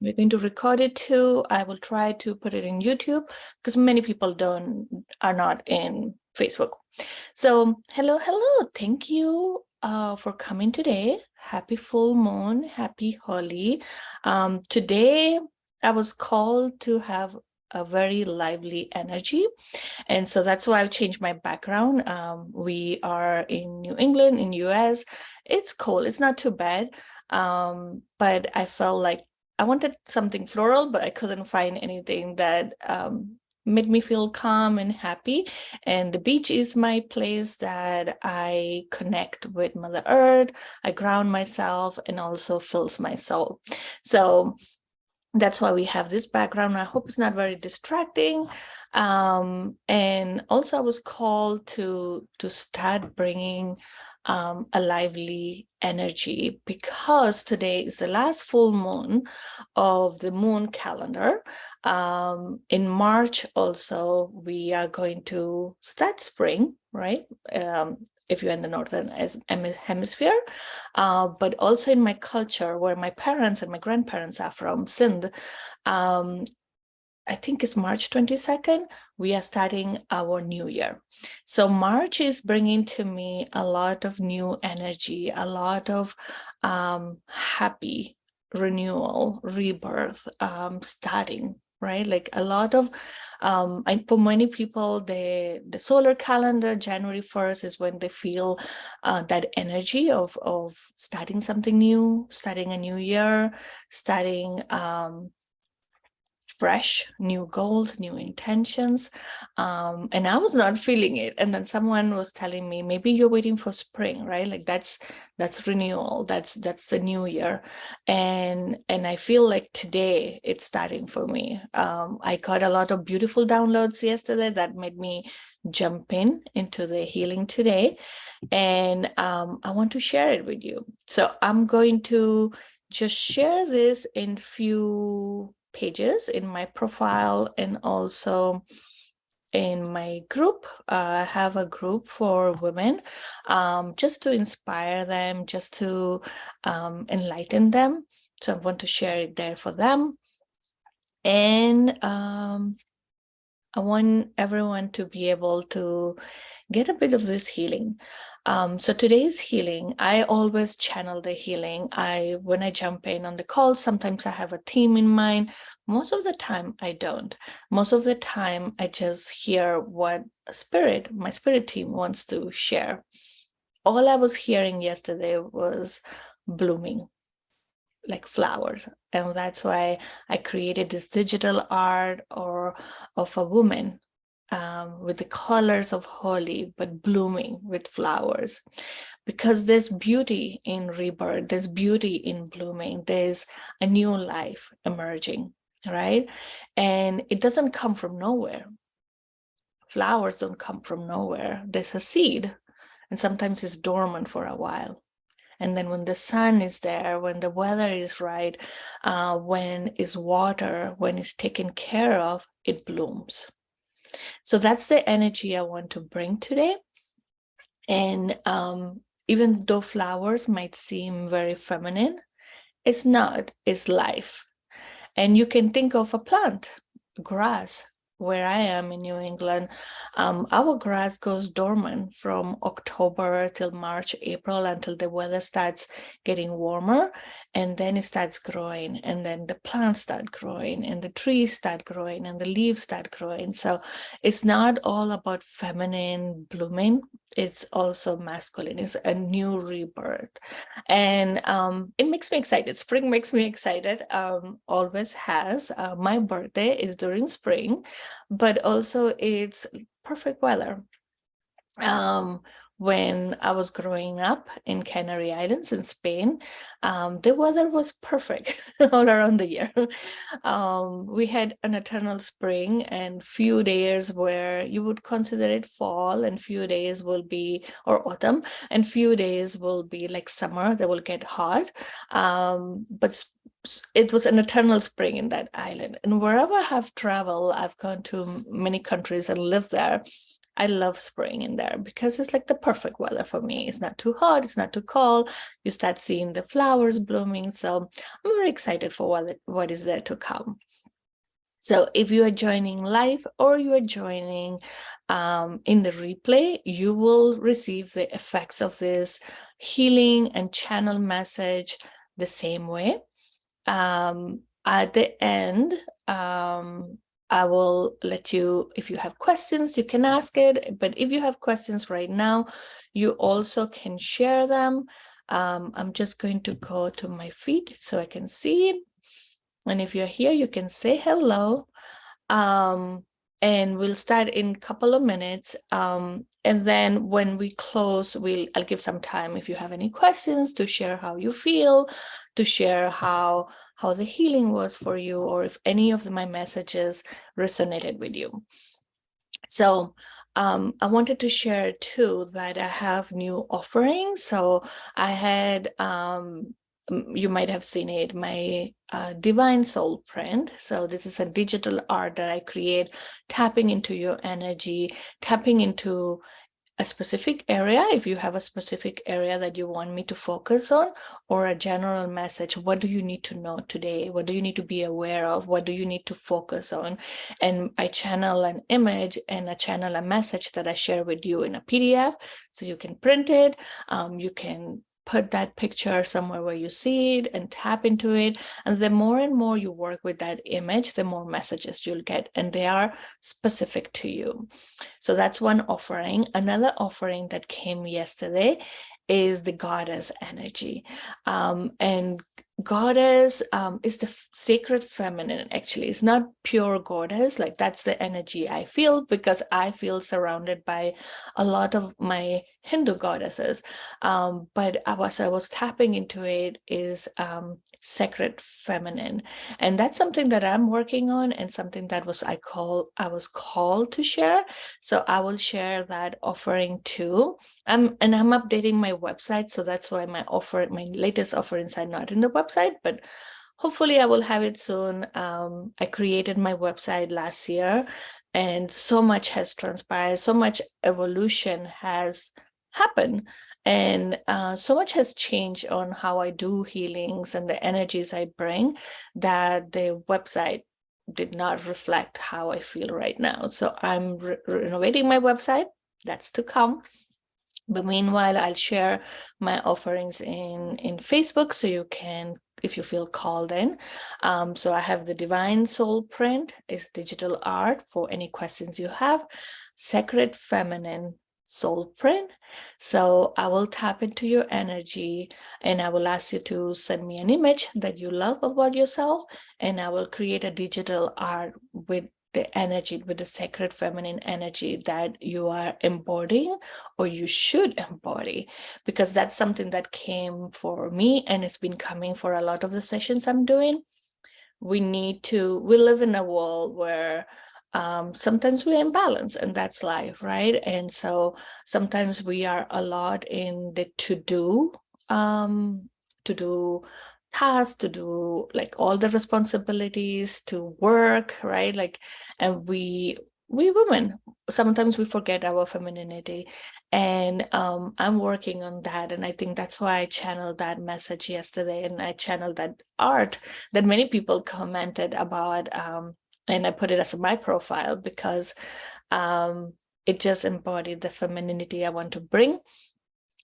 We're going to record it too. I will try to put it in YouTube because many people are not in Facebook. So hello. Thank you for coming today. Happy full moon. Happy Holi. Today I was called to have a very lively energy. And so that's why I've changed my background. We are in New England, in US. It's cold. It's not too bad. But I felt like I wanted something floral, but I couldn't find anything that made me feel calm and happy. And the beach is my place that I connect with Mother Earth. I ground myself and also fills my soul. So that's why we have this background. I hope it's not very distracting. And also I was called to start bringing a lively energy because today is the last full moon of the moon calendar. In March also, we are going to start spring, right? If you're in the northern hemisphere, but also in my culture where my parents and my grandparents are from, Sindh, I think it's March 22nd, we are starting our new year. So March is bringing to me a lot of new energy, a lot of happy renewal, rebirth, starting, right? Like a lot of, for many people, the solar calendar, January 1st is when they feel that energy of starting something new, starting a new year, starting fresh, new goals, new intentions. And I was not feeling it. And then someone was telling me, maybe you're waiting for spring, right? Like that's renewal. That's the new year. And I feel like today it's starting for me. I got a lot of beautiful downloads yesterday that made me jump into the healing today. And I want to share it with you. So I'm going to just share this in few pages in my profile and also in my group. I have a group for women, just to inspire them, just to enlighten them. So I want to share it there for them. And I want everyone to be able to get a bit of this healing. So today's healing, I always channel the healing. When I jump in on the call, sometimes I have a theme in mind. Most of the time, I don't. Most of the time, I just hear what my spirit team wants to share. All I was hearing yesterday was blooming, like flowers. And that's why I created this digital art of a woman with the colors of Holi, but blooming with flowers. Because there's beauty in rebirth, there's beauty in blooming, there's a new life emerging, right? And it doesn't come from nowhere. Flowers don't come from nowhere. There's a seed, and sometimes it's dormant for a while. And then when the sun is there, when the weather is right, when is water, when it's taken care of, it blooms. So that's the energy I want to bring today. And even though flowers might seem very feminine, it's not, it's life. And you can think of a plant, grass. Where I am in New England, our grass goes dormant from October till March, April, until the weather starts getting warmer, and then it starts growing, and then the plants start growing, and the trees start growing, and the leaves start growing. So it's not all about feminine blooming. It's also masculine. It's a new rebirth. And it makes me excited. Spring makes me excited, always has. My birthday is during spring, but also it's perfect weather. When I was growing up in Canary Islands in Spain, the weather was perfect all around the year. We had an eternal spring and few days where you would consider it fall, and few days will be, or autumn, and few days will be like summer. They will get hot. But it was an eternal spring in that island. And wherever I have traveled, I've gone to many countries and lived there. I love spring in there because it's like the perfect weather for me. It's not too hot, it's not too cold. You start seeing the flowers blooming. So I'm very excited for what is there to come. So if you are joining live or you are joining in the replay, you will receive the effects of this healing and channel message the same way. At the end, I will let you, if you have questions, you can ask it. But if you have questions right now, you also can share them. I'm just going to go to my feed so I can see it. And if you're here, you can say hello. And we'll start in a couple of minutes. And then when we close, I'll give some time if you have any questions to share how you feel, to share how the healing was for you, or if any of my messages resonated with you. So I wanted to share too that I have new offerings. So I had you might have seen it, my Divine Soul print. So this is a digital art that I create, tapping into your energy, tapping into a specific area. If you have a specific area that you want me to focus on, or a general message, what do you need to know today? What do you need to be aware of? What do you need to focus on? And I channel an image and I channel a message that I share with you in a PDF. So you can print it. You can put that picture somewhere where you see it and tap into it. And the more and more you work with that image, the more messages you'll get, and they are specific to you. So that's one offering. Another offering that came yesterday is the goddess energy. And goddess is the sacred feminine. Actually, it's not pure goddess. Like, that's the energy I feel, because I feel surrounded by a lot of my Hindu goddesses. But I was tapping into it is sacred feminine. And that's something that I'm working on, and something that I was called to share. So I will share that offering too. And I'm updating my website. So that's why my latest offerings are not in the website, but hopefully I will have it soon. I created my website last year, and so much has transpired, so much evolution has happened, and so much has changed on how I do healings and the energies I bring, that the website did not reflect how I feel right now. So I'm renovating my website. That's to come. But meanwhile, I'll share my offerings in Facebook, so you can, if you feel called in. So I have the Divine Soul print, is digital art for any questions you have. Sacred Feminine Soul print. So I will tap into your energy, and I will ask you to send me an image that you love about yourself, and I will create a digital art with the energy, with the sacred feminine energy that you are embodying, or you should embody, because that's something that came for me, and it's been coming for a lot of the sessions I'm doing. We live in a world where sometimes we're in balance, and that's life, right? And so sometimes we are a lot in the to-do tasks, to do like all the responsibilities, to work, right? Like, and we women, sometimes we forget our femininity, and I'm working on that. And I think that's why I channeled that message yesterday, and I channeled that art that many people commented about, and I put it as my profile, because it just embodied the femininity I want to bring,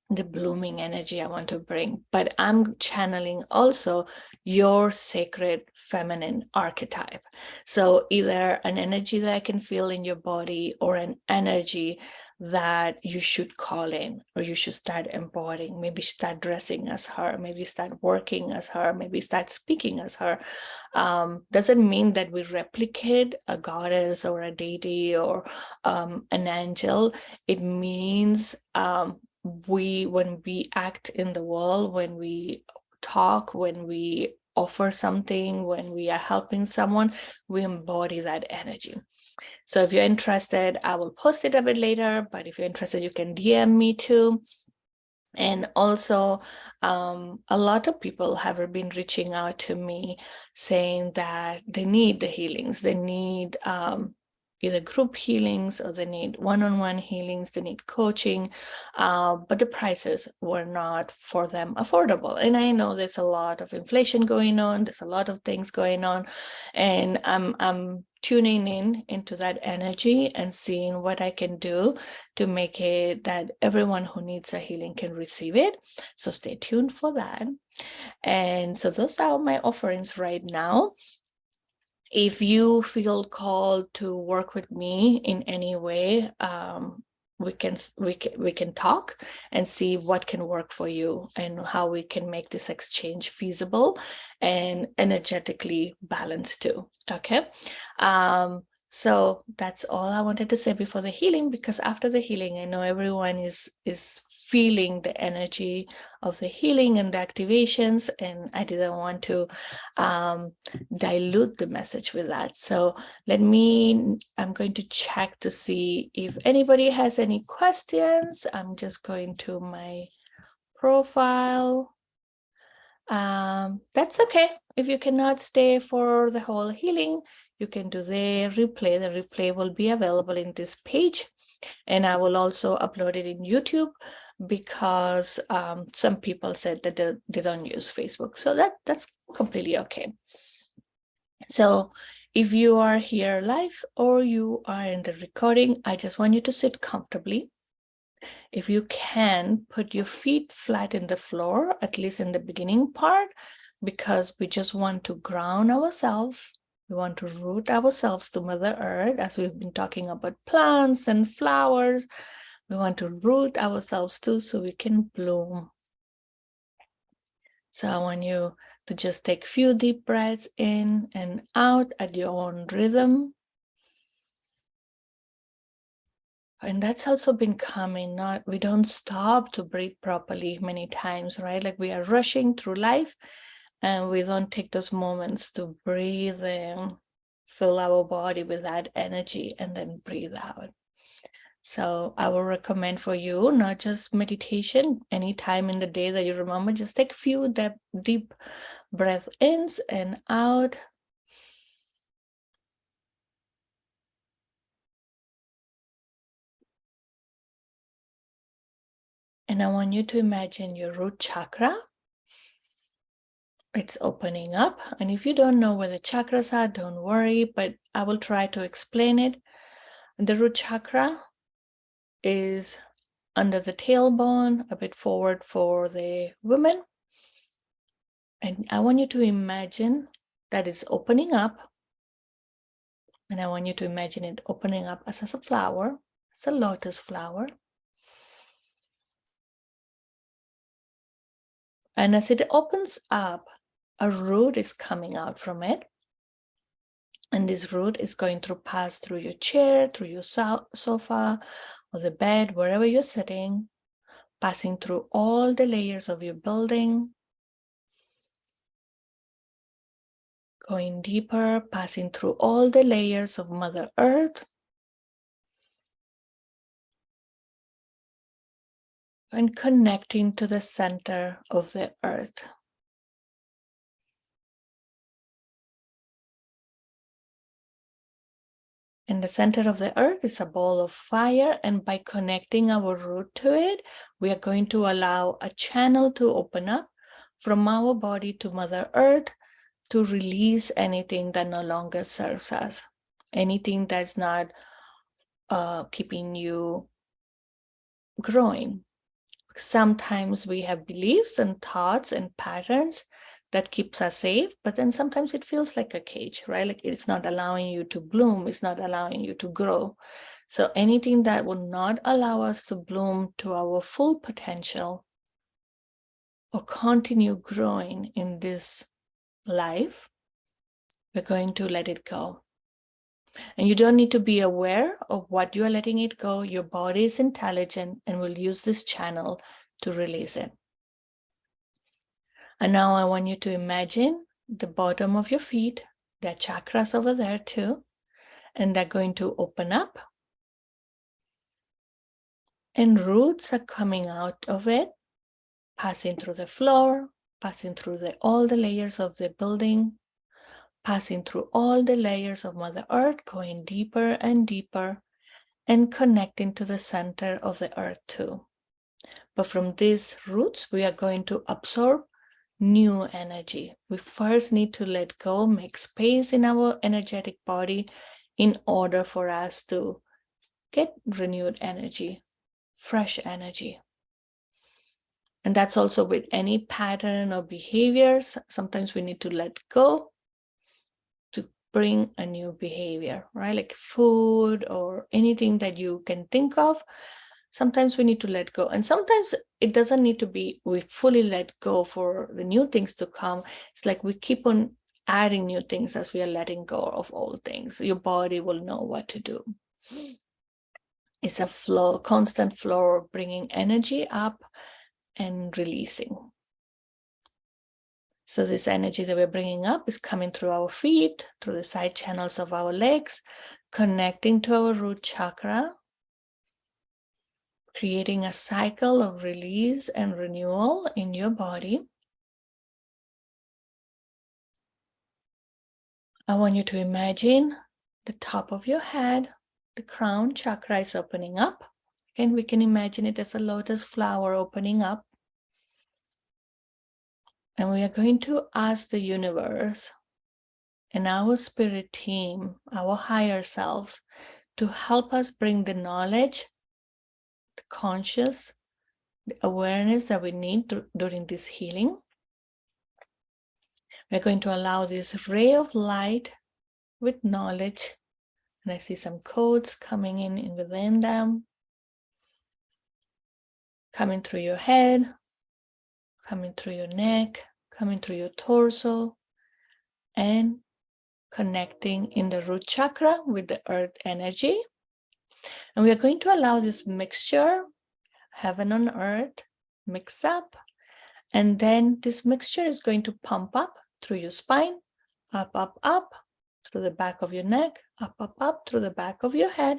the blooming energy I want to bring. But I'm channeling also your sacred feminine archetype. So either an energy that I can feel in your body, or an energy that you should call in, or you should start embodying. Maybe start dressing as her, maybe start working as her, maybe start speaking as her. Doesn't mean that we replicate a goddess or a deity or an angel. It means when we act in the world, when we talk, when we offer something, when we are helping someone, we embody that energy. So if you're interested, I will post it a bit later, but if you're interested, you can DM me too. And also, a lot of people have been reaching out to me saying that they need the healings, they need either group healings or they need one-on-one healings, they need coaching, but the prices were not for them affordable. And I know there's a lot of inflation going on, there's a lot of things going on, and I'm tuning into that energy and seeing what I can do to make it that everyone who needs a healing can receive it. So stay tuned for that. And so those are my offerings right now. If you feel called to work with me in any way, we can talk and see what can work for you and how we can make this exchange feasible and energetically balanced too. Okay. So that's all I wanted to say before the healing, because after the healing, I know everyone is feeling the energy of the healing and the activations, and I didn't want to dilute the message with that. So I'm going to check to see if anybody has any questions. I'm just going to my profile. That's okay. If you cannot stay for the whole healing, you can do the replay. The replay will be available in this page, and I will also upload it in YouTube, because some people said that they don't use Facebook. So that's completely okay. So if you are here live or you are in the recording, I just want you to sit comfortably. If you can, put your feet flat in the floor, at least in the beginning part, because we just want to ground ourselves. We want to root ourselves to Mother Earth, as we've been talking about plants and flowers. We want to root ourselves too, so we can bloom. So I want you to just take a few deep breaths in and out at your own rhythm. And that's also been coming, we don't stop to breathe properly many times, right? Like we are rushing through life and we don't take those moments to breathe in, fill our body with that energy, and then breathe out. So I will recommend for you, not just meditation, any time in the day that you remember, just take a few deep breath ins and out. And I want you to imagine your root chakra. It's opening up. And if you don't know where the chakras are, don't worry, but I will try to explain it. The root chakra is under the tailbone, a bit forward for the women. And I want you to imagine that it's opening up. And I want you to imagine it opening up as a flower, as a lotus flower. And as it opens up, a root is coming out from it. And this root is going to pass through your chair, through your sofa, or the bed, wherever you're sitting, passing through all the layers of your building, going deeper, passing through all the layers of Mother Earth, and connecting to the center of the earth. In the center of the earth is a ball of fire, and by connecting our root to it, we are going to allow a channel to open up from our body to Mother Earth to release anything that no longer serves us, anything that's not keeping you growing. Sometimes we have beliefs and thoughts and patterns that keeps us safe, but then sometimes it feels like a cage, right? Like it's not allowing you to bloom, it's not allowing you to grow. So anything that will not allow us to bloom to our full potential or continue growing in this life, we're going to let it go. And you don't need to be aware of what you are letting it go. Your body is intelligent and will use this channel to release it. And now I want you to imagine the bottom of your feet. There are chakras over there too. And they're going to open up. And roots are coming out of it, passing through the floor, passing through all the layers of the building, passing through all the layers of Mother Earth, going deeper and deeper, and connecting to the center of the earth too. But from these roots, we are going to absorb new energy. We first need to let go, make space in our energetic body in order for us to get renewed energy, fresh energy. And that's also with any pattern or behaviors. Sometimes we need to let go to bring a new behavior, right? Like food or anything that you can think of. Sometimes we need to let go. And sometimes it doesn't need to be we fully let go for the new things to come. It's like we keep on adding new things as we are letting go of old things. Your body will know what to do. It's a flow, constant flow of bringing energy up and releasing. So this energy that we're bringing up is coming through our feet, through the side channels of our legs, connecting to our root chakra, creating a cycle of release and renewal in your body. I want you to imagine the top of your head, the crown chakra is opening up. And we can imagine it as a lotus flower opening up. And we are going to ask the universe and our spirit team, our higher selves, to help us bring the knowledge, the conscious, the awareness that we need during this healing. We're going to allow this ray of light with knowledge, and I see some codes coming in within them, coming through your head, coming through your neck, coming through your torso, and connecting in the root chakra with the earth energy. And we are going to allow this mixture, heaven on earth, mix up. And then this mixture is going to pump up through your spine, up, up, up, through the back of your neck, up, up, up, through the back of your head.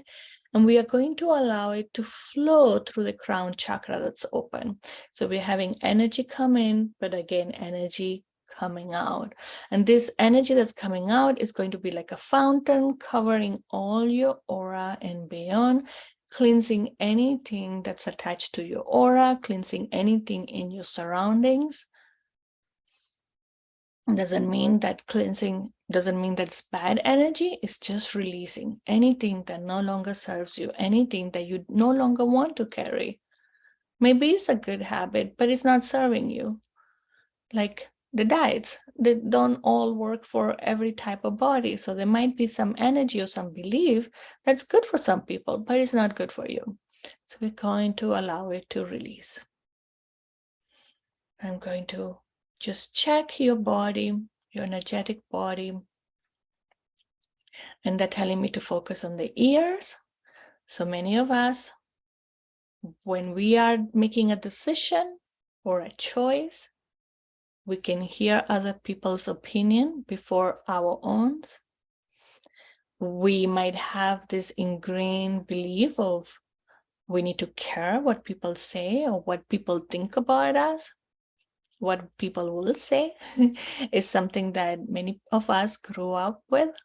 And we are going to allow it to flow through the crown chakra that's open. So we're having energy come in, but again, energy coming out. And this energy that's coming out is going to be like a fountain covering all your aura and beyond, cleansing anything that's attached to your aura, cleansing anything in your surroundings. Doesn't mean that cleansing doesn't mean that's bad energy. It's just releasing anything that no longer serves you, anything that you no longer want to carry. Maybe it's a good habit, but it's not serving you. Like the diets, they don't all work for every type of body. So there might be some energy or some belief that's good for some people, but it's not good for you. So we're going to allow it to release. I'm going to just check your body, your energetic body. And they're telling me to focus on the ears. So many of us, when we are making a decision or a choice, we can hear other people's opinion before our own. We might have this ingrained belief of we need to care what people say or what people think about us. What people will say is something that many of us grew up with.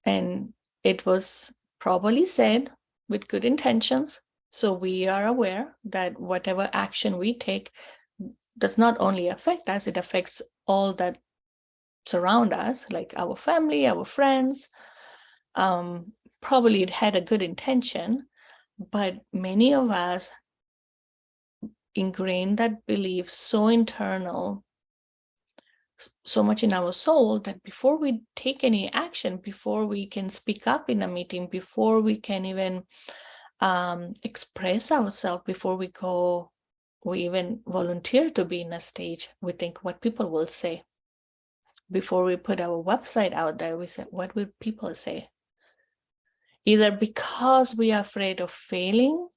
And it was probably said with good intentions. So we are aware that whatever action we take does not only affect us, it affects all that surround us, like our family, our friends. Probably it had a good intention, but many of us ingrained that belief so internal, so much in our soul, that before we take any action, before we can speak up in a meeting, before we can even express ourselves, before we even volunteer to be in a stage, we think what people will say. Before we put our website out there, we say, what will people say? Either because we are afraid of failing,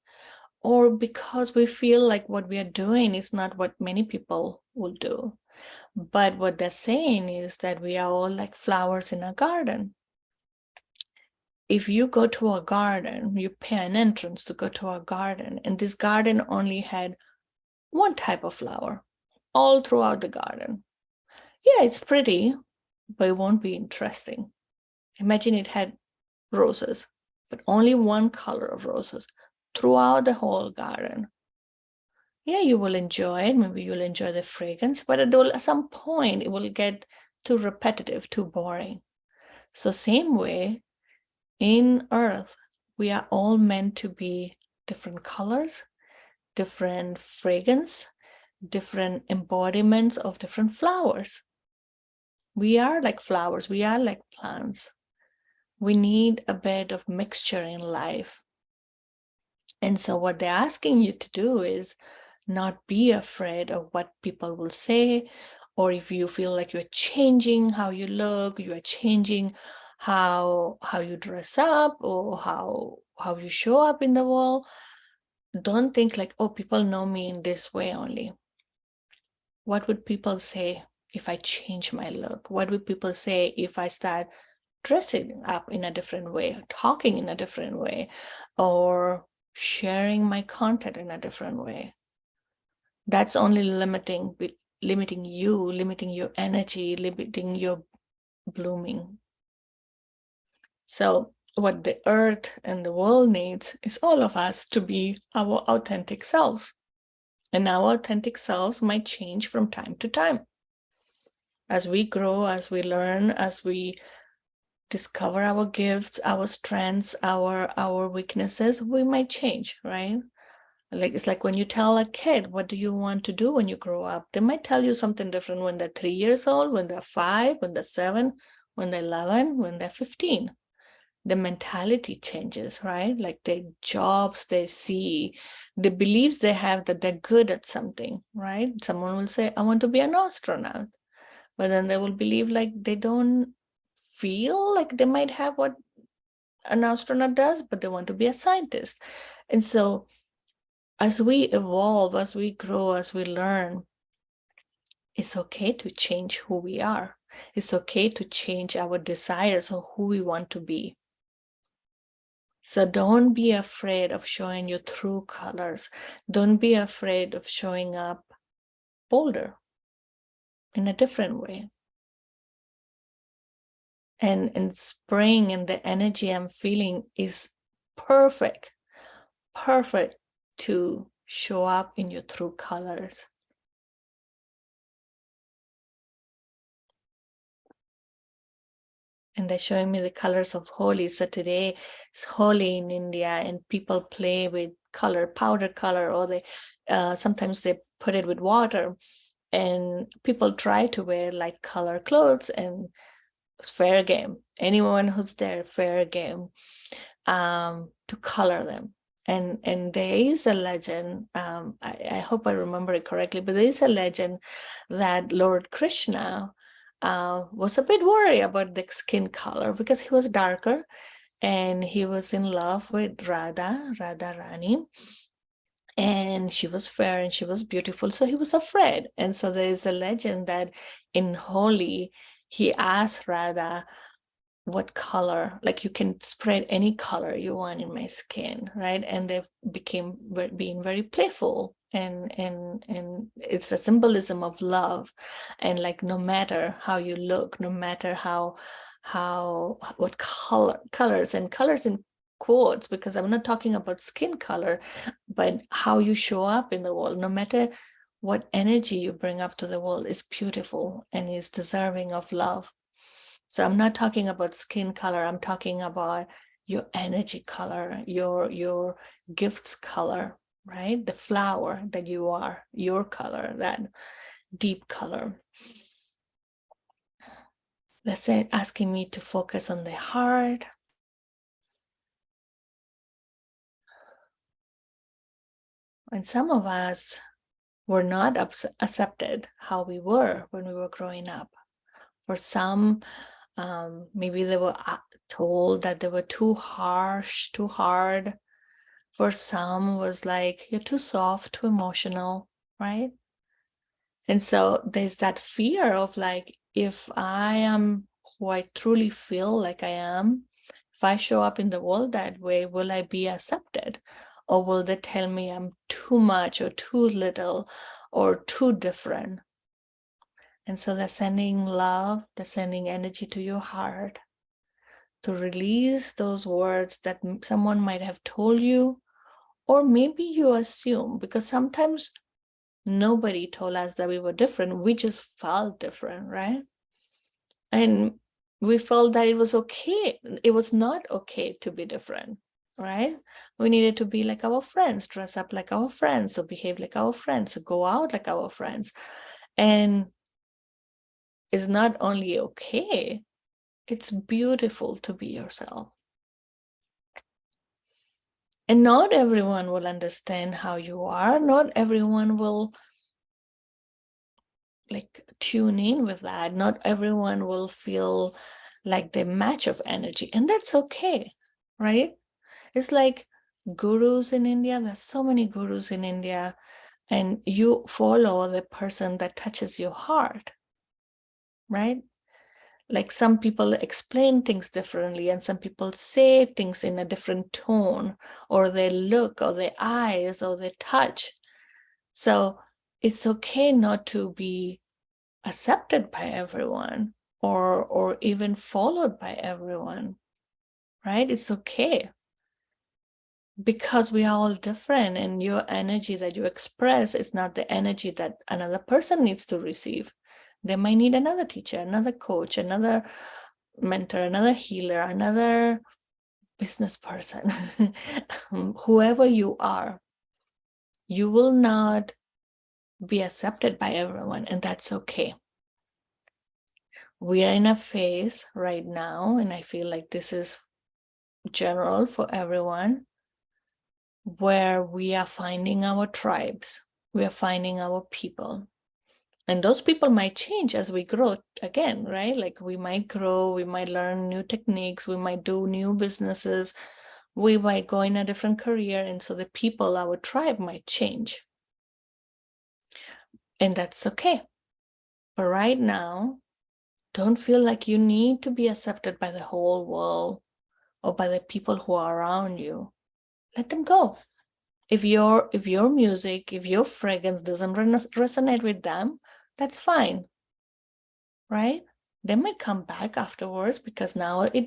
or because we feel like what we are doing is not what many people will do. But what they're saying is that we are all like flowers in a garden. If you go to a garden, you pay an entrance to go to a garden, and this garden only had one type of flower all throughout the garden. Yeah, it's pretty, but it won't be interesting. Imagine it had roses, but only one color of roses throughout the whole garden. Yeah, you will enjoy it. Maybe you'll enjoy the fragrance, but at some point it will get too repetitive, too boring. So same way, in Earth, we are all meant to be different colors, different fragrance, different embodiments of different flowers. We are like flowers, we are like plants. We need a bit of mixture in life. And so what they're asking you to do is not be afraid of what people will say, or if you feel like you're changing how you look, you are changing how you dress up, or how you show up in the world. Don't think like, oh, people know me in this way only. What would people say if I change my look? What would people say if I start dressing up in a different way, talking in a different way, or sharing my content in a different way? That's only limiting you, limiting your energy, limiting your blooming. So what the earth and the world needs is all of us to be our authentic selves. And our authentic selves might change from time to time. As we grow, as we learn, as we discover our gifts, our strengths, our weaknesses, we might change, right? Like it's like when you tell a kid, what do you want to do when you grow up? They might tell you something different when they're 3 years old, when they're 5, when they're 7, when they're 11, when they're 15. The mentality changes, right? Like the jobs they see, the beliefs they have that they're good at something, right? Someone will say, I want to be an astronaut. But then they will believe like they don't feel like they might have what an astronaut does, but they want to be a scientist. And so as we evolve, as we grow, as we learn, it's okay to change who we are. It's okay to change our desires of who we want to be. So don't be afraid of showing your true colors. Don't be afraid of showing up bolder in a different way. And in spring, and the energy I'm feeling is perfect to show up in your true colors. And they're showing me the colors of Holi. So today is Holi in India, and people play with color, powder color, or they sometimes they put it with water, and people try to wear like color clothes, and it's fair game. Anyone who's there, fair game, to color them. And there is a legend, I hope I remember it correctly, but there is a legend that Lord Krishna was a bit worried about the skin color because he was darker, and he was in love with Radha Rani, and she was fair and she was beautiful, so he was afraid. And so there is a legend that in Holi, he asked Radha, what color, like you can spread any color you want in my skin, right? And they became being very playful, and it's a symbolism of love. And like no matter how you look, no matter how what colors in quotes, because I'm not talking about skin color, but how you show up in the world, no matter what energy you bring up to the world, is beautiful and is deserving of love. So I'm not talking about skin color. I'm talking about your energy color, your gifts color, right? The flower that you are, your color, that deep color. Let's say asking me to focus on the heart. And some of us were not accepted how we were when we were growing up. For some, maybe they were told that they were too harsh, too hard. For some was like, you're too soft, too emotional, right? And so there's that fear of like, if I am who I truly feel like I am, if I show up in the world that way, will I be accepted? Or will they tell me I'm too much or too little or too different? And so they're sending love, they're sending energy to your heart to release those words that someone might have told you, or maybe you assume, because sometimes nobody told us that we were different. We just felt different, right? And we felt that it was okay. It was not okay to be different, right? We needed to be like our friends, dress up like our friends, or behave like our friends, or go out like our friends. And it's not only okay, it's beautiful to be yourself. And not everyone will understand how you are. Not everyone will like tune in with that. Not everyone will feel like they match of energy. And that's okay, right? It's like gurus in India. There's so many gurus in India. And you follow the person that touches your heart, right? Like some people explain things differently, and some people say things in a different tone, or their look, or their eyes, or their touch. So it's okay not to be accepted by everyone, or even followed by everyone, right? It's okay, because we are all different, and your energy that you express is not the energy that another person needs to receive. They might need another teacher, another coach, another mentor, another healer, another business person. Whoever you are, you will not be accepted by everyone, and that's okay. We are in a phase right now, and I feel like this is general for everyone, where we are finding our tribes, we are finding our people. And those people might change as we grow again, right? Like we might grow, we might learn new techniques, we might do new businesses, we might go in a different career. And so the people, our tribe, might change. And that's okay. But right now, don't feel like you need to be accepted by the whole world or by the people who are around you. Let them go. If your music, if your fragrance doesn't resonate with them, that's fine, right? They might come back afterwards because now they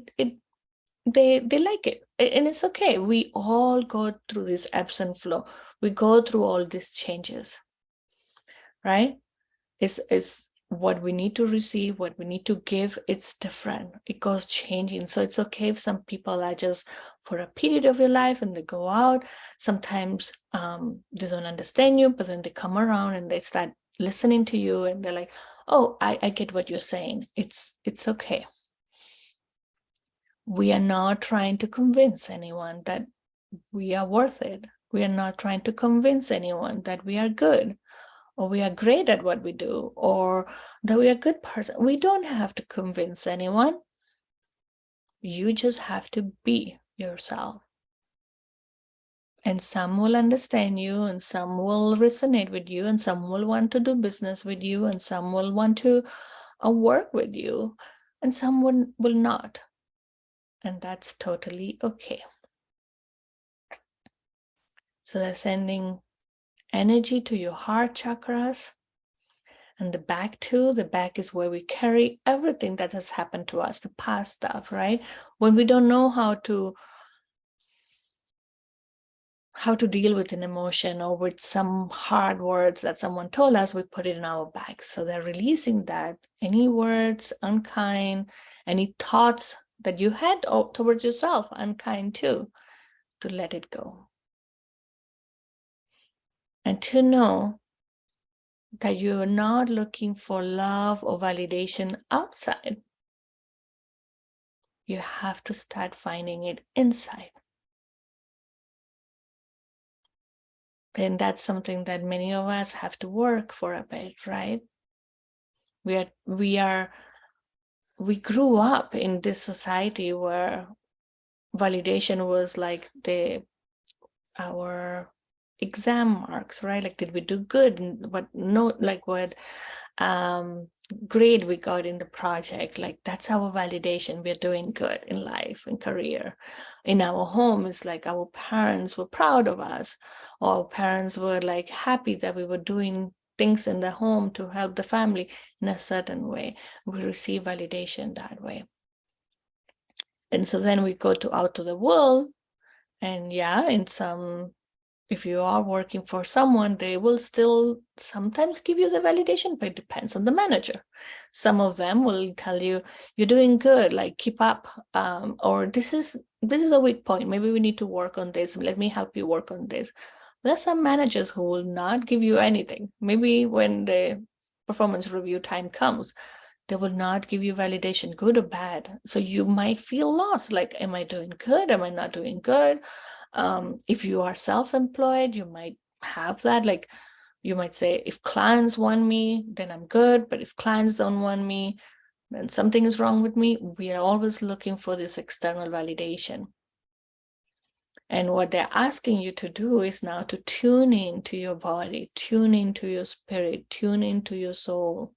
like it, and it's okay. We all go through this ebbs and flow. We go through all these changes, right? Is what we need to receive, what we need to give, it's different. It goes changing. So it's okay if some people are just for a period of your life and they go out. Sometimes they don't understand you, but then they come around and they start listening to you, and they're like, oh, I get what you're saying. It's okay. We are not trying to convince anyone that we are worth it. We are not trying to convince anyone that we are good, or we are great at what we do, or that we are a good person. We don't have to convince anyone. You just have to be yourself. And some will understand you, and some will resonate with you, and some will want to do business with you, and some will want to work with you, and some will not. And that's totally okay. So they're sending energy to your heart chakras. And the back too. The back is where we carry everything that has happened to us, the past stuff, right? When we don't know how to deal with an emotion or with some hard words that someone told us, we put it in our back. So they're releasing that. Any words unkind, any thoughts that you had towards yourself, unkind too, to let it go. And to know that you're not looking for love or validation outside. You have to start finding it inside. And that's something that many of us have to work for a bit, right? We grew up in this society where validation was like our exam marks, right? Like, did we do good? And what grade we got in the project. Like, that's our validation. We're doing good in life and career. In our home, it's like our parents were proud of us, or our parents were like happy that we were doing things in the home to help the family in a certain way. We receive validation that way. And so then we go out to the world, and yeah, if you are working for someone, they will still sometimes give you the validation, but it depends on the manager. Some of them will tell you, you're doing good, like keep up, or this is a weak point, maybe we need to work on this, let me help you work on this. There's some managers who will not give you anything. Maybe when the performance review time comes, they will not give you validation, good or bad. So you might feel lost, like, am I doing good, am I not doing good? If you are self-employed, you might have that, like you might say, if clients want me, then I'm good, but if clients don't want me, then something is wrong with me. We are always looking for this external validation. And what they're asking you to do is now to tune into your body, tune into your spirit, tune into your soul.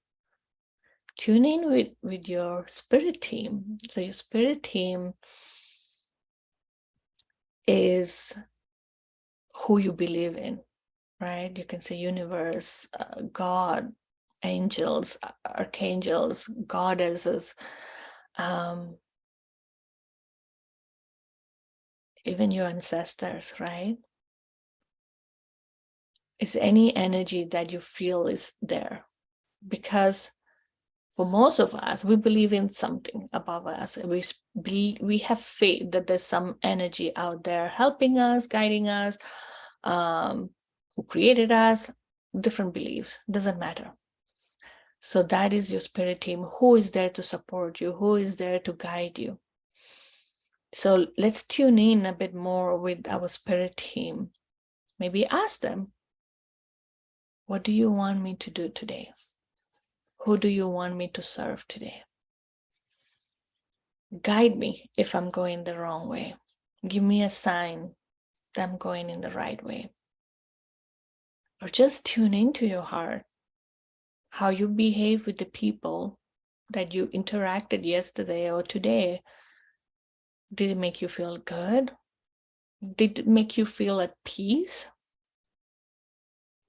Tune in with your spirit team. So your spirit team is who you believe in, right? You can say universe, God, angels, archangels, goddesses, even your ancestors, right? It's any energy that you feel is there. Because for most of us, we believe in something above us. We have faith that there's some energy out there helping us, guiding us, who created us, different beliefs, doesn't matter. So that is your spirit team, who is there to support you, who is there to guide you. So let's tune in a bit more with our spirit team. Maybe ask them, what do you want me to do today? Who do you want me to serve today? Guide me if I'm going the wrong way. Give me a sign that I'm going in the right way. Or just tune into your heart, how you behave with the people that you interacted yesterday or today. Did it make you feel good? Did it make you feel at peace?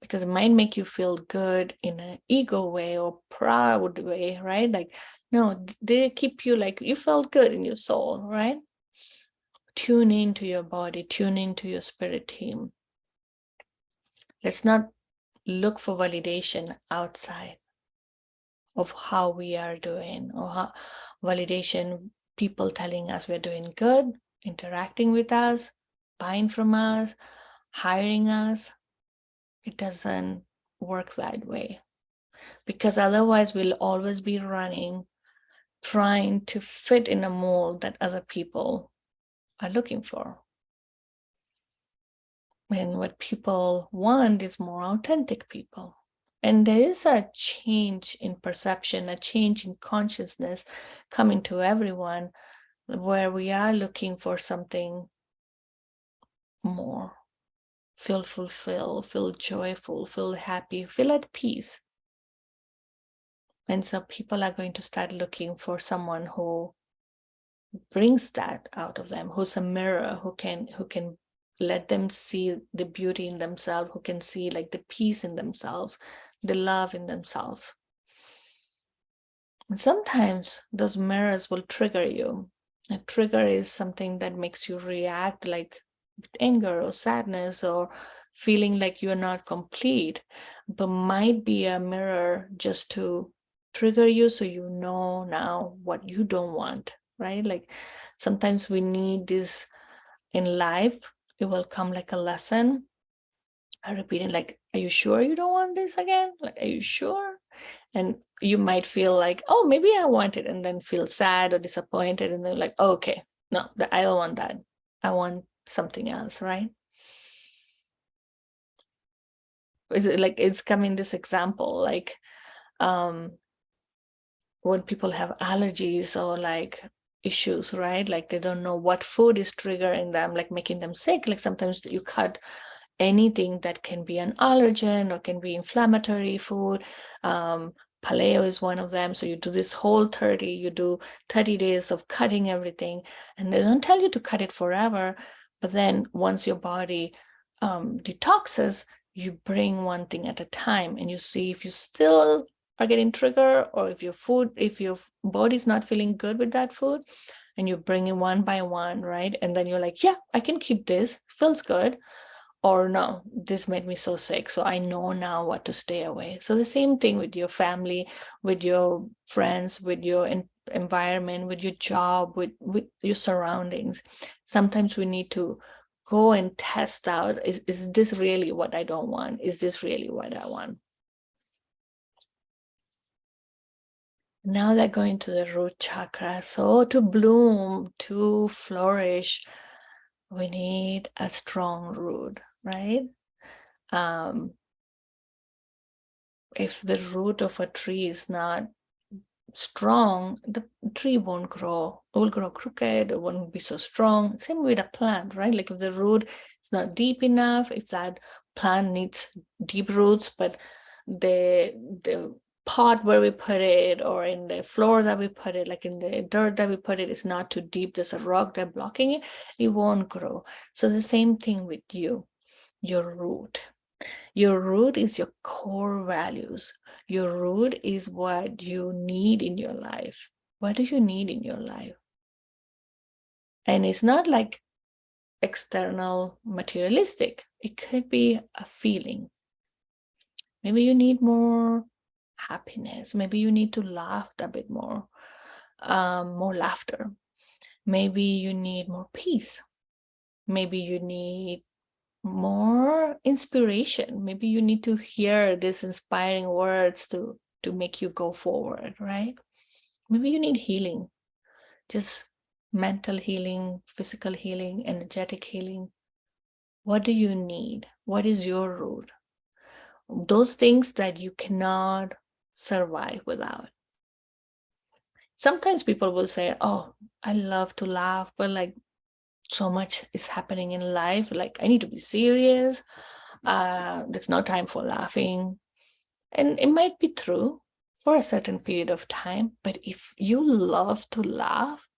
Because it might make you feel good in an ego way or proud way, right? Like, no, they keep you like you felt good in your soul, right? Tune into your body, tune into your spirit team. Let's not look for validation outside of how we are doing, or how validation, people telling us we're doing good, interacting with us, buying from us, hiring us. It doesn't work that way, because otherwise we'll always be running, trying to fit in a mold that other people are looking for. And what people want is more authentic people. And there is a change in perception, a change in consciousness coming to everyone, where we are looking for something more. Feel fulfilled, feel joyful, feel happy, feel at peace. And so people are going to start looking for someone who brings that out of them, who's a mirror, who can let them see the beauty in themselves, who can see like the peace in themselves, the love in themselves. And sometimes those mirrors will trigger you. A trigger is something that makes you react like with anger or sadness, or feeling like you're not complete, but might be a mirror just to trigger you so you know now what you don't want, right? Like sometimes we need this in life. It will come like a lesson. I repeat it, like, are you sure you don't want this again? Like, are you sure? And you might feel like, oh, maybe I want it, and then feel sad or disappointed, and then like, oh, okay, no, I don't want that. I want something else, right? Is it like, it's coming this example, like when people have allergies or like issues, right? Like they don't know what food is triggering them, like making them sick. Like sometimes you cut anything that can be an allergen or can be inflammatory food. Paleo is one of them. So you do this whole 30, you do 30 days of cutting everything, and they don't tell you to cut it forever. But then once your body detoxes, you bring one thing at a time and you see if you still are getting triggered, or if your body's not feeling good with that food, and you bring it one by one, right? And then you're like, yeah, I can keep this, feels good. Or no, this made me so sick, so I know now what to stay away. So the same thing with your family, with your friends, with your environment, with your job, with your surroundings. Sometimes we need to go and test out, is this really what I don't want? Is this really what I want? Now they're going to the root chakra. So to bloom, to flourish, we need a strong root, right? If the root of a tree is not strong, the tree won't grow. It will grow crooked, it won't be so strong. Same with a plant, right? Like if the root is not deep enough, if that plant needs deep roots, but the pot where we put it, or in the floor that we put it, like in the dirt that we put it, is not too deep, there's a rock that blocking it, it won't grow. So the same thing with you, your root. Your root is your core values. Your root is what you need in your life. What do you need in your life? And it's not like external materialistic. It could be a feeling. Maybe you need more happiness. Maybe you need to laugh a bit more laughter. Maybe you need more peace. Maybe you need more inspiration. Maybe you need to hear these inspiring words to make you go forward, right? Maybe you need healing, just mental healing, physical healing, energetic healing. What do you need? What is your root? Those things that you cannot survive without. Sometimes people will say, oh, I love to laugh, but like so much is happening in life, like I need to be serious. There's no time for laughing. And it might be true for a certain period of time, but if you love to laugh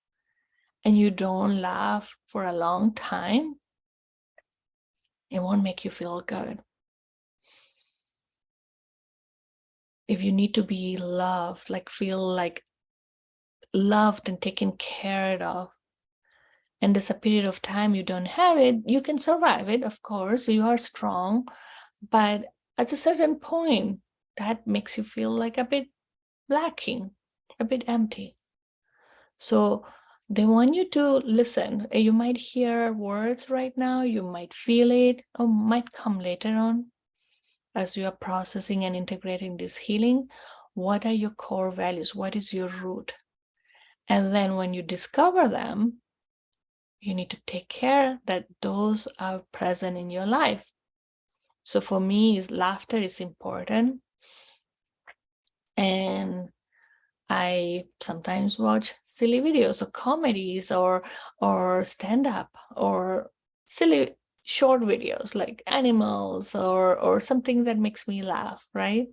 and you don't laugh for a long time, it won't make you feel good. If you need to be loved, like feel like loved and taken care of, and there's a period of time you don't have it, you can survive it, of course, you are strong, but at a certain point, that makes you feel like a bit lacking, a bit empty. So they want you to listen. You might hear words right now, you might feel it, or might come later on as you are processing and integrating this healing. What are your core values? What is your root? And then when you discover them, you need to take care that those are present in your life. So for me, laughter is important. And I sometimes watch silly videos or comedies or stand-up or silly short videos like animals or something that makes me laugh, right?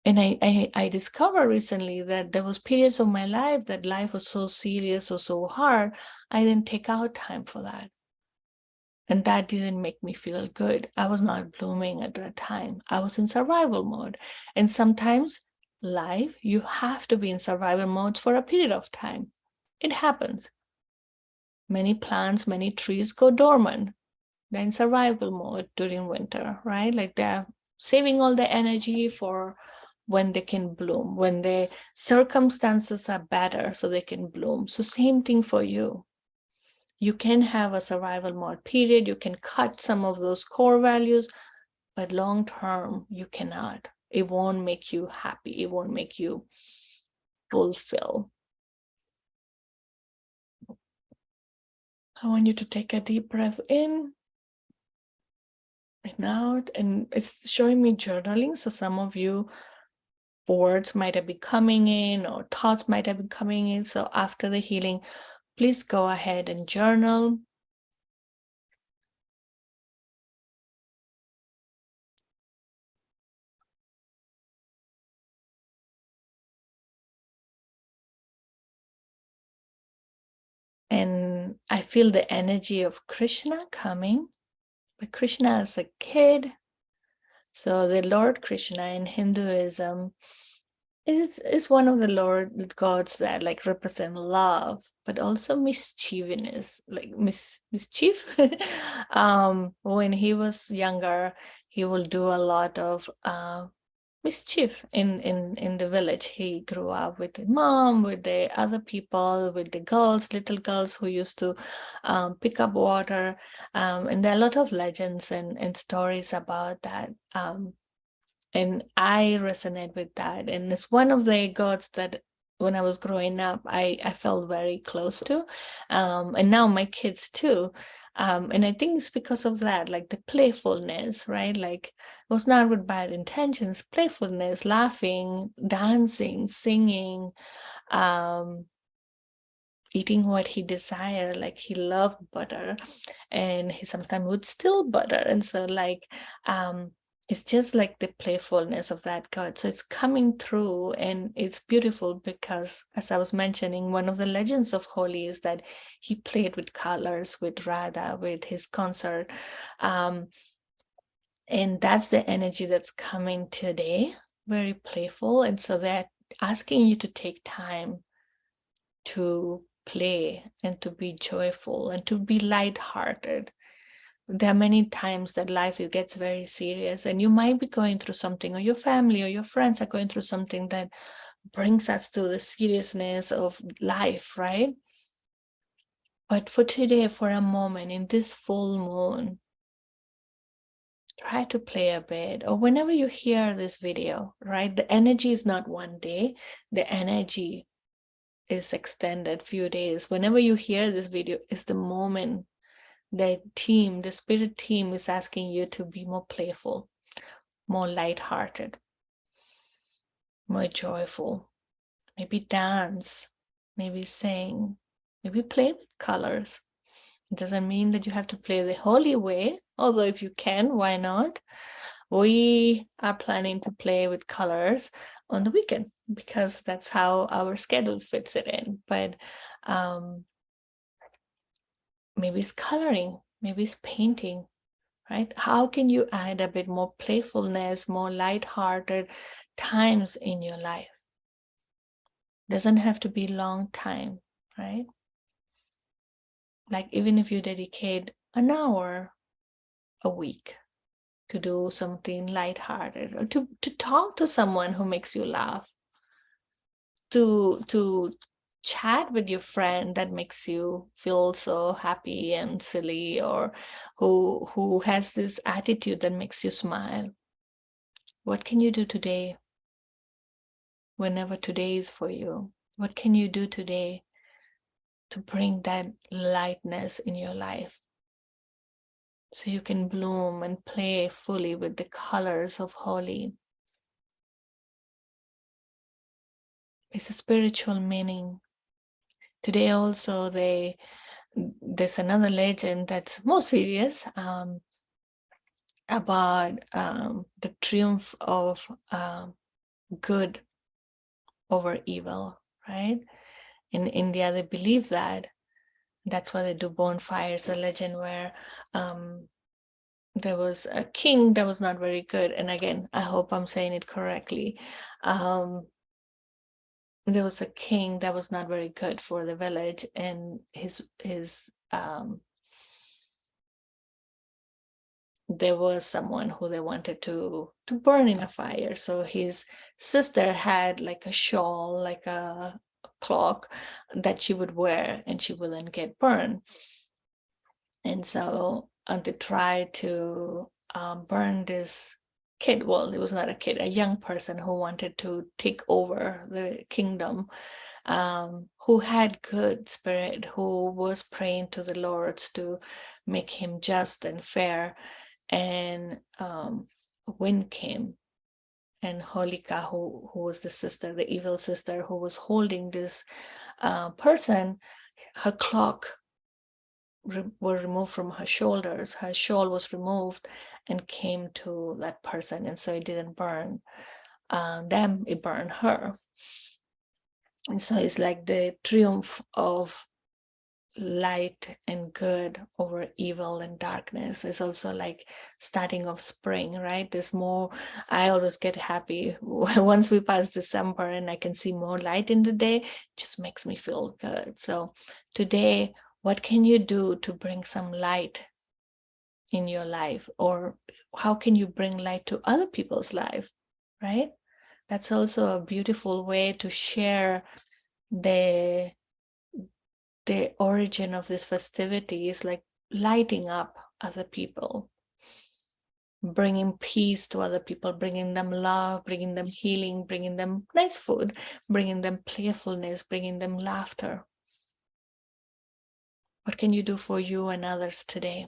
And I discovered recently that there was periods of my life that life was so serious or so hard, I didn't take out time for that. And that didn't make me feel good. I was not blooming at that time. I was in survival mode. And sometimes life, you have to be in survival mode for a period of time. It happens. Many plants, many trees go dormant. They're in survival mode during winter, right? Like they're saving all the energy for when they can bloom, when the circumstances are better so they can bloom. So same thing for you. You can have a survival mode period, you can cut some of those core values, but long term, you cannot. It won't make you happy, it won't make you fulfill. I want you to take a deep breath in and out, and it's showing me journaling. So some of you, words might have been coming in or thoughts might have been coming in. So after the healing, please go ahead and journal. And I feel the energy of Krishna coming. But Krishna as a kid, So the Lord Krishna in Hinduism is one of the Lord gods that like represent love, but also mischievousness, like mischief. When he was younger, he will do a lot of mischief in the village. He grew up with the mom, with the other people, with the girls, little girls who used to pick up water. And there are a lot of legends and stories about that. And I resonate with that. And it's one of the gods that when I was growing up, I felt very close to. And now my kids too. And I think it's because of that, like the playfulness, right? Like it was not with bad intentions, playfulness, laughing, dancing, singing, um, eating what he desired. Like he loved butter and he sometimes would steal butter. And so like it's just like the playfulness of that god. So it's coming through and it's beautiful because, as I was mentioning, one of the legends of Holi is that he played with colors with Radha, with his concert. And that's the energy that's coming today, very playful. And so they're asking you to take time to play and to be joyful and to be lighthearted. There are many times that life it gets very serious and you might be going through something, or your family or your friends are going through something that brings us to the seriousness of life, right? But for today, for a moment in this full moon, try to play a bit, or whenever you hear this video, right? The energy is not one day, the energy is extended few days. Whenever you hear this video is the moment the team, the spirit team is asking you to be more playful, more lighthearted, more joyful. Maybe dance, maybe sing, maybe play with colors. It doesn't mean that you have to play the holy way, although if you can, why not? We are planning to play with colors on the weekend because that's how our schedule fits it in. But maybe it's coloring, maybe it's painting, right? How can you add a bit more playfulness, more lighthearted times in your life? Doesn't have to be long time, right? Like even if you dedicate an hour a week to do something lighthearted, or to talk to someone who makes you laugh, to chat with your friend that makes you feel so happy and silly, or who has this attitude that makes you smile. What can you do today, whenever today is for you? What can you do today to bring that lightness in your life so you can bloom and play fully with the colors of Holi? It's a spiritual meaning. Today also there's another legend that's more serious, about the triumph of good over evil, right? In India, they believe that. That's why they do bonfires, a legend where there was a king that was not very good. And again, I hope I'm saying it correctly. There was a king that was not very good for the village, and his there was someone who they wanted to burn in a fire. So his sister had like a shawl, like a cloak that she would wear, and she wouldn't get burned. And so they tried to burn this kid. Well, it was not a kid, a young person who wanted to take over the kingdom, who had good spirit, who was praying to the Lords to make him just and fair. And wind came, and Holika, who was the sister, the evil sister, who was holding this person, her cloak were removed from her shoulders. Her shawl was removed and came to that person, and so it didn't burn them, it burned her. And so it's like the triumph of light and good over evil and darkness. It's also like starting of spring, right? There's more. I always get happy once we pass December and I can see more light in the day. It just makes me feel good. So today, what can you do to bring some light in your life? Or how can you bring light to other people's life, right? That's also a beautiful way to share the origin of this festivity, is like lighting up other people, bringing peace to other people, bringing them love, bringing them healing, bringing them nice food, bringing them playfulness, bringing them laughter. What can you do for you and others today?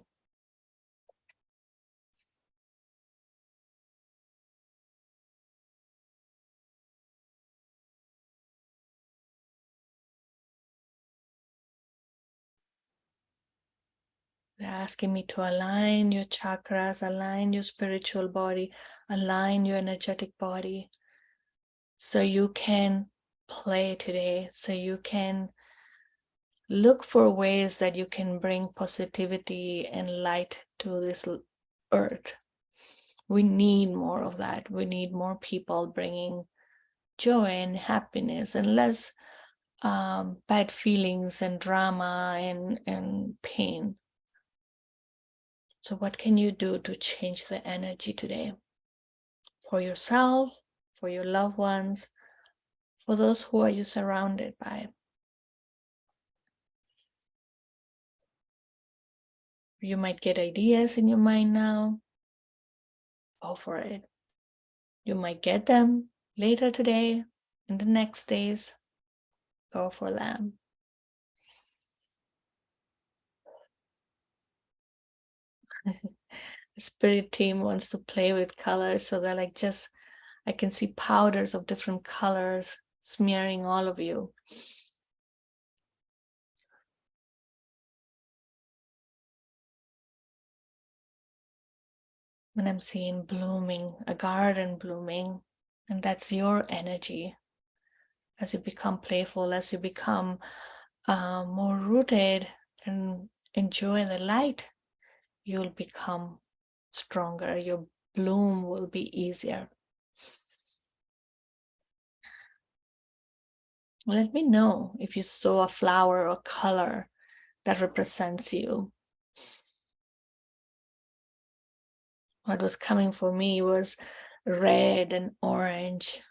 They're asking me to align your chakras, align your spiritual body, align your energetic body, so you can play today, so you can look for ways that you can bring positivity and light to this earth. We need more of that. We need more people bringing joy and happiness, and less bad feelings and drama and pain. So what can you do to change the energy today for yourself, for your loved ones, for those who are you surrounded by? You might get ideas in your mind now. Go for it. You might get them later today, in the next days. Go for them. The spirit team wants to play with colors, so they're like, just, I can see powders of different colors smearing all of you. When I'm seeing blooming, a garden blooming, and that's your energy. As you become playful, as you become more rooted and enjoy the light, you'll become stronger. Your bloom will be easier. Let me know if you saw a flower or color that represents you. What was coming for me was red and orange.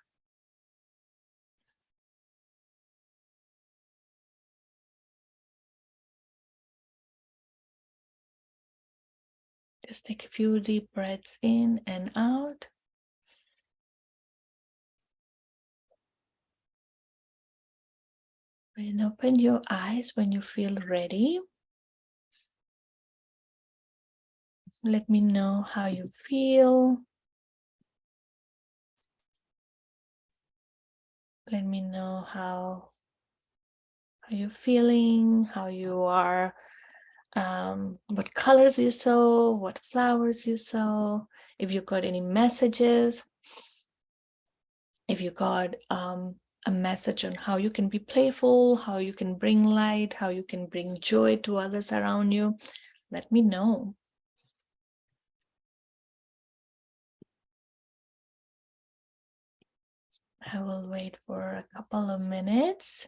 Just take a few deep breaths in and out. And open your eyes when you feel ready. Let me know how you feel. Let me know how you're feeling, how you are, what colors you saw, what flowers you saw, if you got any messages, if you got a message on how you can be playful, how you can bring light, how you can bring joy to others around you. Let me know. I will wait for a couple of minutes.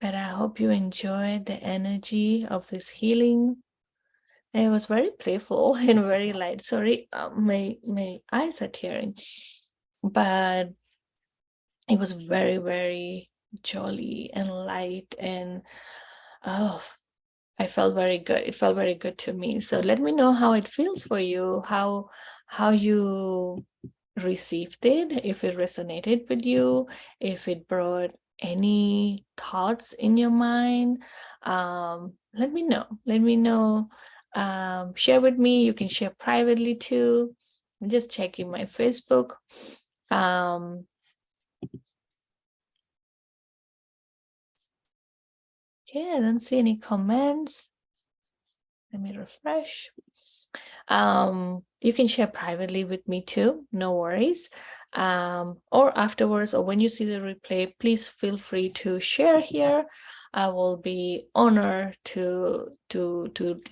But I hope you enjoyed the energy of this healing. It was very playful and very light. Sorry, my eyes are tearing. But it was very, very jolly and light, and oh, I felt very good. It felt very good to me. So let me know how it feels for you, how you received it, if it resonated with you, if it brought any thoughts in your mind. Let me know. Let me know. Share with me. You can share privately too. I'm just checking my Facebook. Okay, I don't see any comments. Let me refresh. You can share privately with me too, no worries. or afterwards, or when you see the replay, please feel free to share here. I will be honored to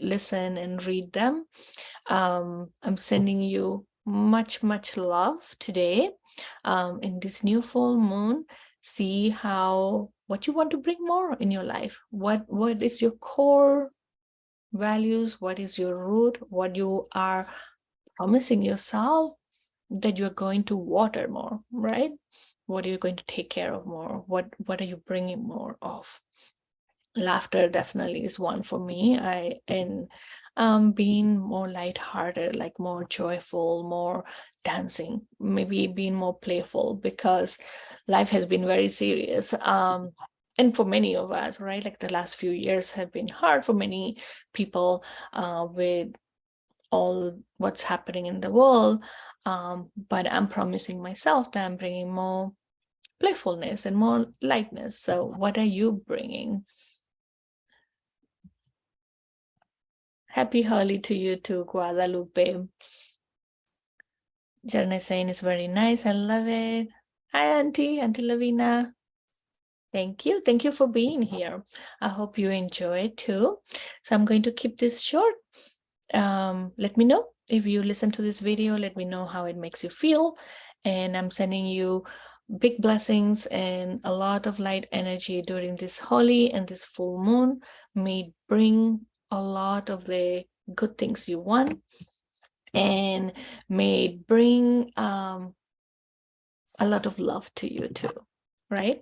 listen and read them. I'm sending you much love today. In this new full moon, see what you want to bring more in your life. What is your core values? What is your root? What you are promising yourself that you're going to water more, right? What are you going to take care of more? What are you bringing more of? Laughter definitely is one for me. Being more lighthearted, like more joyful, more dancing, maybe being more playful, because life has been very serious. And for many of us, right? Like the last few years have been hard for many people, with all what's happening in the world. But I'm promising myself that I'm bringing more playfulness and more lightness. So what are you bringing? Happy Holi to you too, Guadalupe. Jarna saying is very nice. I love it. Hi, Auntie Lavina. Thank you. Thank you for being here. I hope you enjoy it too. So I'm going to keep this short. Let me know if you listen to this video. Let me know how it makes you feel. And I'm sending you big blessings and a lot of light energy during this Holi and this full moon. May it bring a lot of the good things you want, and may it bring a lot of love to you too, right?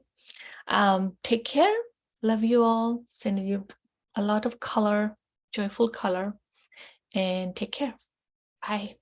Take care. Love you all. Sending you a lot of color, joyful color, and take care. Bye.